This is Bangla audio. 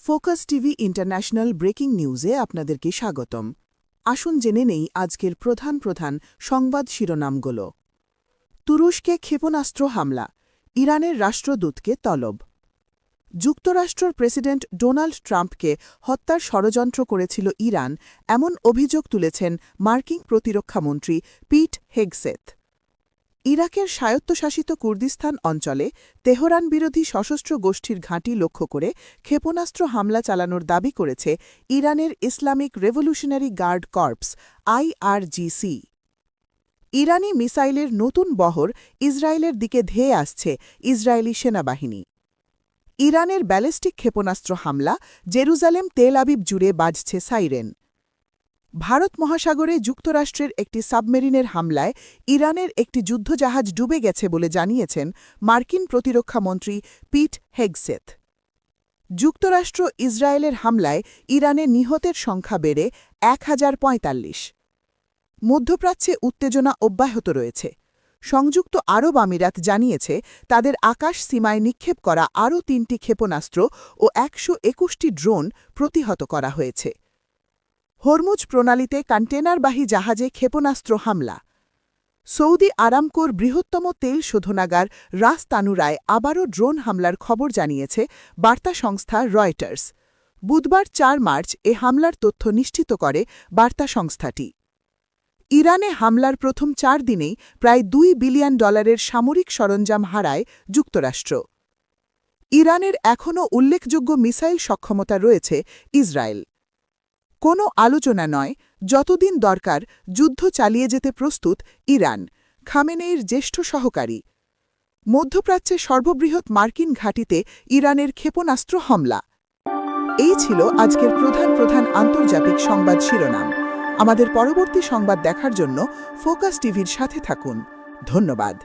ফোকাস টিভি ইন্টারন্যাশনাল ব্রেকিং নিউজে আপনাদেরকে স্বাগতম। আসুন জেনে নেই আজকের প্রধান সংবাদ শিরোনামগুলো। তুরস্কে ক্ষেপণাস্ত্র হামলা, ইরানের রাষ্ট্রদূতকে তলব। যুক্তরাষ্ট্রের প্রেসিডেন্ট ডোনাল্ড ট্রাম্পকে হত্যার ষড়যন্ত্র করেছিল ইরান, এমন অভিযোগ তুলেছেন মার্কিন প্রতিরক্ষামন্ত্রী পিট হেগসেথ। ইরাকের স্বায়ত্তশাসিত কুর্দিস্তান অঞ্চলে তেহরান বিরোধী সশস্ত্র গোষ্ঠীর ঘাঁটি লক্ষ্য করে ক্ষেপণাস্ত্র হামলা চালানোর দাবি করেছে ইরানের Islamic Revolutionary Guard Corps IRGC। ইরানি মিসাইলের নতুন বহর ইসরায়েলের দিকে ধেয়ে আসছে ইসরায়েলি সেনাবাহিনী। ইরানের ব্যালিস্টিক ক্ষেপণাস্ত্র হামলা, জেরুজালেম তেল আবিব জুড়ে বাজছে সাইরেন। ভারত মহাসাগরে যুক্তরাষ্ট্রের একটি সাবমেরিনের হামলায় ইরানের একটি যুদ্ধজাহাজ ডুবে গেছে বলে জানিয়েছেন মার্কিন প্রতিরক্ষামন্ত্রী পিট হেগসেথ। যুক্তরাষ্ট্র ইসরায়েলের হামলায় ইরানে নিহতের সংখ্যা বেড়ে 1045। মধ্যপ্রাচ্যে উত্তেজনা অব্যাহত রয়েছে। সংযুক্ত আরব আমিরাত জানিয়েছে তাদের আকাশ সীমায় নিক্ষেপ করা আরও 3টি ক্ষেপণাস্ত্র ও 121টি ড্রোন প্রতিহত করা হয়েছে। হরমুজ প্রণালীতে কন্টেনারবাহী জাহাজে ক্ষেপণাস্ত্র হামলা। সৌদি আরামকোর বৃহত্তম তেল শোধনাগার রাস তানুরায় আবারও ড্রোন হামলার খবর জানিয়েছে বার্তা সংস্থা রয়টার্স। বুধবার 4 মার্চ এ হামলার তথ্য নিশ্চিত করে বার্তা সংস্থাটি। ইরানে হামলার প্রথম 4 দিনেই প্রায় $2 বিলিয়ন সামরিক সরঞ্জাম হারায় যুক্তরাষ্ট্র। ইরানের এখনও উল্লেখযোগ্য মিসাইল সক্ষমতা রয়েছে ইসরায়েল। কোনো আলোচনা নয়, যতদিন দরকার যুদ্ধ চালিয়ে যেতে প্রস্তুত ইরান, খামেনেইর জ্যেষ্ঠ সহকারী। মধ্যপ্রাচ্যে সর্ববৃহৎ মার্কিন ঘাঁটিতে ইরানের ক্ষেপণাস্ত্র হামলা। এই ছিল আজকের প্রধান আন্তর্জাতিক সংবাদ শিরোনাম। আমাদের পরবর্তী সংবাদ দেখার জন্য ফোকাস টিভির সাথে থাকুন। ধন্যবাদ।